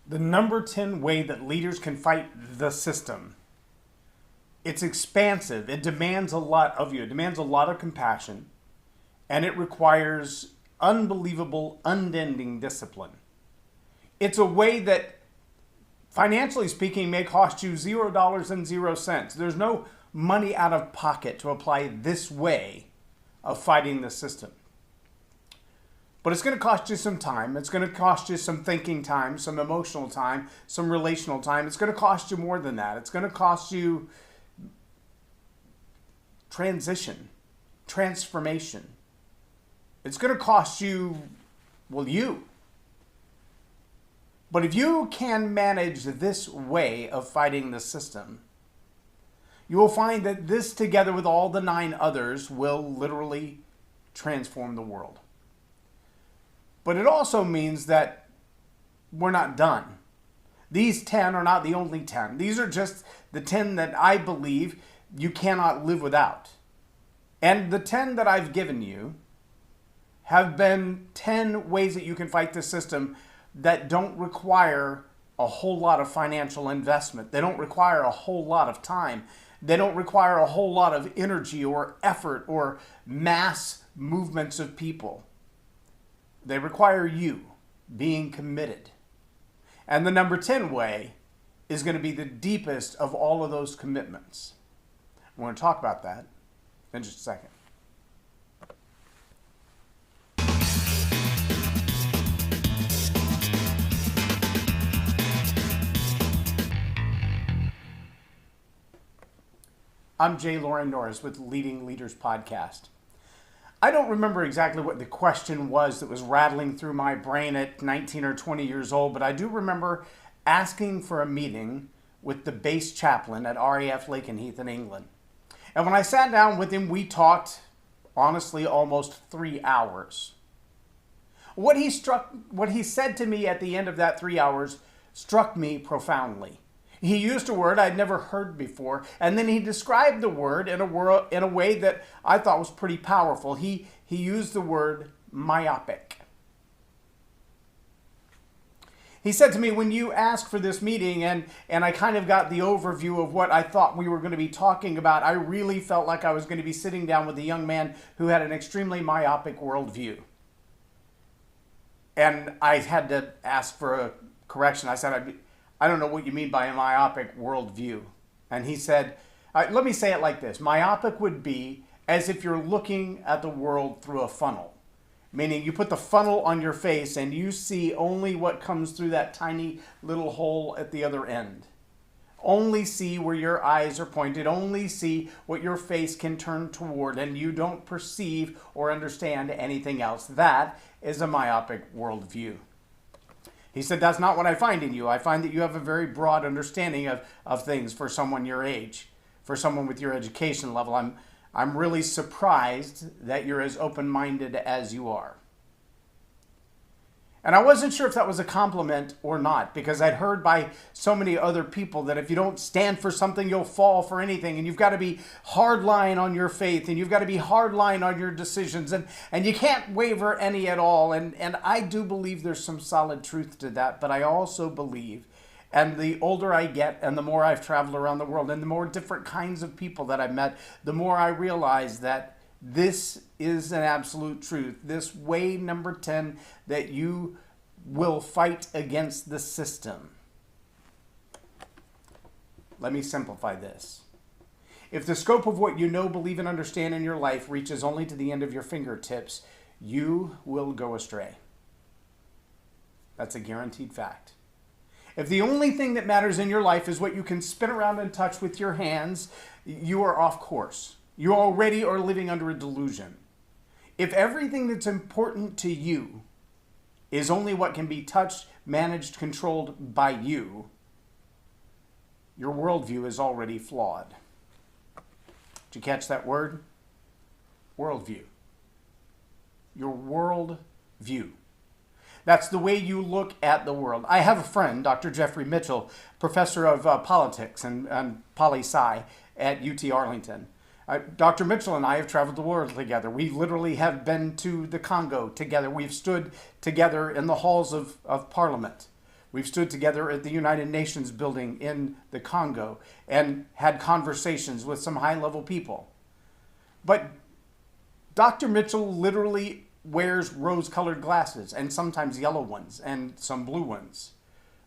The number 10 way that leaders can fight the system. It's expansive. It demands a lot of you. It demands a lot of compassion. And it requires unbelievable, unending discipline. It's a way that, financially speaking, may cost you $0 There's no money out of pocket to apply this way of fighting the system. But it's going to cost you some time. It's going to cost you some thinking time, some emotional time, some relational time. It's going to cost you more than that. It's going to cost you transition, transformation. It's going to cost you, you. But if you can manage this way of fighting the system, you will find that this, together with all the 9 others, will literally transform the world. But it also means that we're not done. These 10 are not the only 10. These are just the 10 that I believe you cannot live without. And the 10 that I've given you have been 10 ways that you can fight the system that don't require a whole lot of financial investment. They don't require a whole lot of time. They don't require a whole lot of energy or effort or mass movements of people. They require you being committed. And the number 10 way is going to be the deepest of all of those commitments. We're going to talk about that in just a second. I'm J Loren Norris with Leading Leaders Podcast. I don't remember exactly what the question was that was rattling through my brain at 19 or 20 years old, but I do remember asking for a meeting with the base chaplain at RAF Lakenheath in England. And when I sat down with him, we talked, honestly, almost 3 hours. What he said to me at the end of that 3 hours struck me profoundly. He used a word I'd never heard before, and then he described the word in a way that I thought was pretty powerful. He used the word myopic. He said to me, when you asked for this meeting and I kind of got the overview of what I thought we were going to be talking about, I really felt like I was going to be sitting down with a young man who had an extremely myopic worldview. And I had to ask for a correction. I said, I don't know what you mean by a myopic worldview. And he said, let me say it like this. Myopic would be as if you're looking at the world through a funnel. Meaning you put the funnel on your face and you see only what comes through that tiny little hole at the other end. Only see where your eyes are pointed. Only see what your face can turn toward, and you don't perceive or understand anything else. That is a myopic worldview. He said, that's not what I find in you. I find that you have a very broad understanding of things for someone your age, for someone with your education level. I'm really surprised that you're as open-minded as you are. And I wasn't sure if that was a compliment or not, because I'd heard by so many other people that if you don't stand for something, you'll fall for anything. And you've got to be hardline on your faith, and you've got to be hardline on your decisions, and you can't waver any at all. And I do believe there's some solid truth to that, but I also believe, and the older I get and the more I've traveled around the world and the more different kinds of people that I've met, the more I realize that this is an absolute truth. This way, number 10, that you will fight against the system. Let me simplify this. If the scope of what you know, believe, and understand in your life reaches only to the end of your fingertips, you will go astray. That's a guaranteed fact. If the only thing that matters in your life is what you can spin around and touch with your hands, you are off course. You already are living under a delusion. If everything that's important to you is only what can be touched, managed, controlled by you, your worldview is already flawed. Did you catch that word? Worldview. Your worldview. That's the way you look at the world. I have a friend, Dr. Jeffrey Mitchell, professor of politics and poli-sci at UT Arlington. Dr. Mitchell and I have traveled the world together. We literally have been to the Congo together. We've stood together in the halls of Parliament. We've stood together at the United Nations building in the Congo and had conversations with some high-level people. But Dr. Mitchell literally wears rose-colored glasses, and sometimes yellow ones, and some blue ones.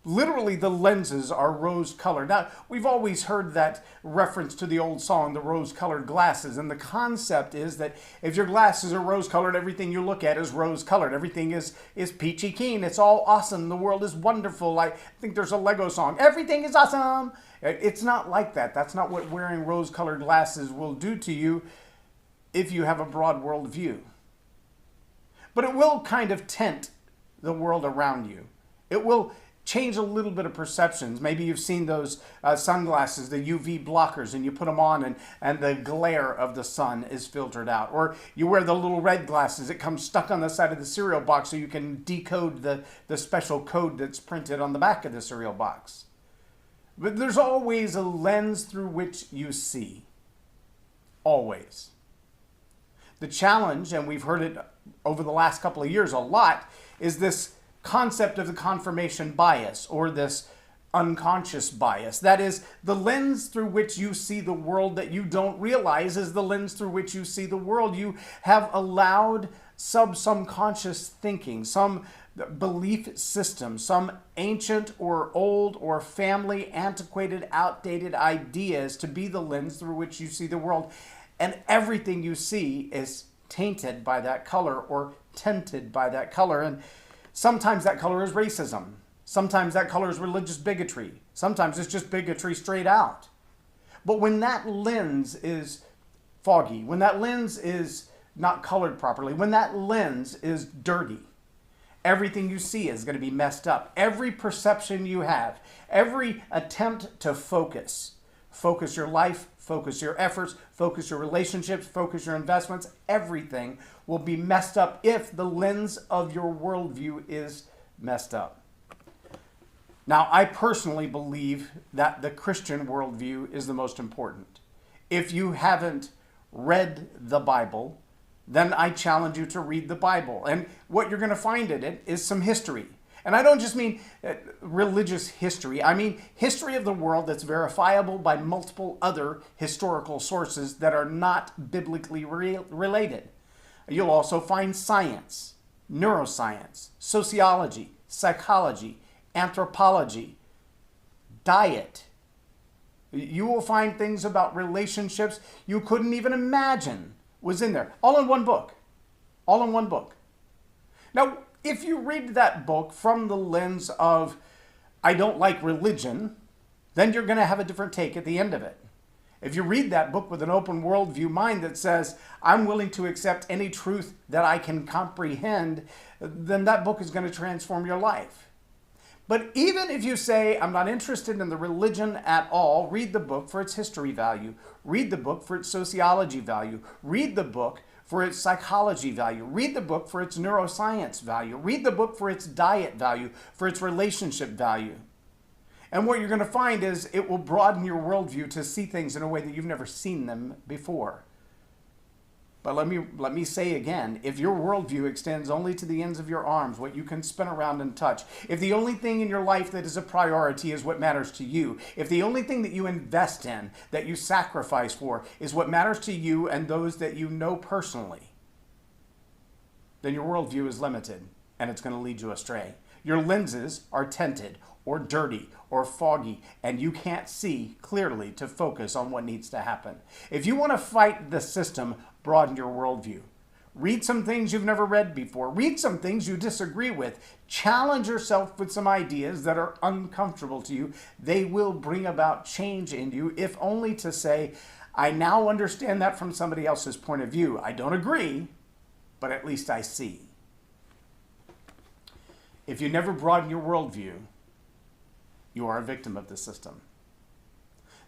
Literally, the lenses are rose-colored. Now, we've always heard that reference to the old song, the rose-colored glasses, and the concept is that if your glasses are rose-colored, everything you look at is rose-colored. Everything is peachy keen. It's all awesome. The world is wonderful. I think there's a Lego song, everything is awesome. It's not like that. That's not what wearing rose-colored glasses will do to you if you have a broad world view. But it will kind of tint the world around you. It will change a little bit of perceptions. Maybe you've seen those sunglasses, the UV blockers, and you put them on and the glare of the sun is filtered out. Or you wear the little red glasses. It comes stuck on the side of the cereal box so you can decode the special code that's printed on the back of the cereal box. But there's always a lens through which you see. Always. The challenge, and we've heard it over the last couple of years a lot, is this concept of the confirmation bias, or this unconscious bias. That is, the lens through which you see the world that you don't realize is the lens through which you see the world. You have allowed subconscious thinking, some belief system, some ancient or old or family antiquated, outdated ideas to be the lens through which you see the world. And everything you see is tainted by that color or tinted by that color. And sometimes that color is racism. Sometimes that color is religious bigotry. Sometimes it's just bigotry straight out. But when that lens is foggy, when that lens is not colored properly, when that lens is dirty, everything you see is going to be messed up. Every perception you have, every attempt to focus your life, focus your efforts, focus your relationships, focus your investments, everything will be messed up if the lens of your worldview is messed up. Now, I personally believe that the Christian worldview is the most important. If you haven't read the Bible, then I challenge you to read the Bible. And what you're going to find in it is some history. And I don't just mean religious history. I mean history of the world that's verifiable by multiple other historical sources that are not biblically related. You'll also find science, neuroscience, sociology, psychology, anthropology, diet. You will find things about relationships you couldn't even imagine was in there. All in one book. All in one book. Now, if you read that book from the lens of, I don't like religion, then you're going to have a different take at the end of it. If you read that book with an open worldview mind that says, I'm willing to accept any truth that I can comprehend, then that book is going to transform your life. But even if you say, I'm not interested in the religion at all, read the book for its history value. Read the book for its sociology value. Read the book for its psychology value. Read the book for its neuroscience value. Read the book for its diet value, for its relationship value. And what you're going to find is it will broaden your worldview to see things in a way that you've never seen them before. But let me say again, if your worldview extends only to the ends of your arms, what you can spin around and touch, if the only thing in your life that is a priority is what matters to you, if the only thing that you invest in, that you sacrifice for, is what matters to you and those that you know personally, then your worldview is limited and it's going to lead you astray. Your lenses are tinted or dirty or foggy, and you can't see clearly to focus on what needs to happen. If you want to fight the system, broaden your worldview. Read some things you've never read before. Read some things you disagree with. Challenge yourself with some ideas that are uncomfortable to you. They will bring about change in you, if only to say, I now understand that from somebody else's point of view. I don't agree, but at least I see. If you never broaden your worldview, you are a victim of the system.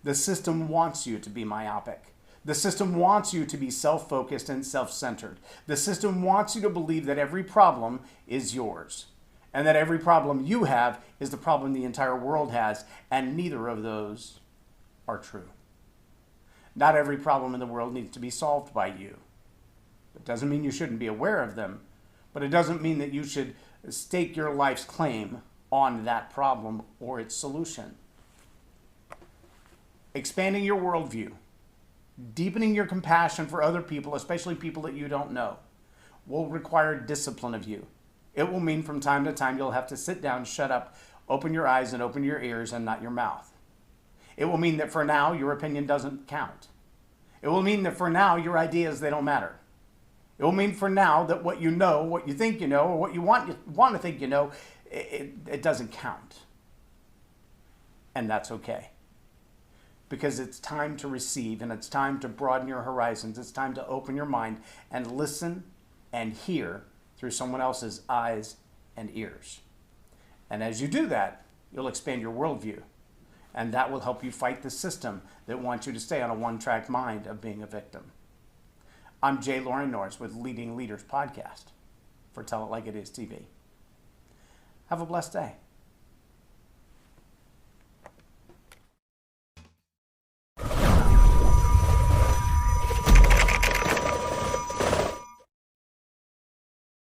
The system wants you to be myopic. The system wants you to be self-focused and self-centered. The system wants you to believe that every problem is yours, and that every problem you have is the problem the entire world has, and neither of those are true. Not every problem in the world needs to be solved by you. It doesn't mean you shouldn't be aware of them, but it doesn't mean that you should stake your life's claim on that problem or its solution. Expanding your worldview, deepening your compassion for other people, especially people that you don't know, will require discipline of you. It will mean from time to time you'll have to sit down, shut up, open your eyes and open your ears and not your mouth. It will mean that for now your opinion doesn't count. It will mean that for now your ideas, they don't matter. It will mean for now that what you know, what you think you know, or what you want to think you know, it doesn't count. And that's okay. Because it's time to receive, and it's time to broaden your horizons. It's time to open your mind and listen and hear through someone else's eyes and ears. And as you do that, you'll expand your worldview. And that will help you fight the system that wants you to stay on a one-track mind of being a victim. I'm J Loren Norris with Leading Leaders Podcast for Tell It Like It Is TV. Have a blessed day.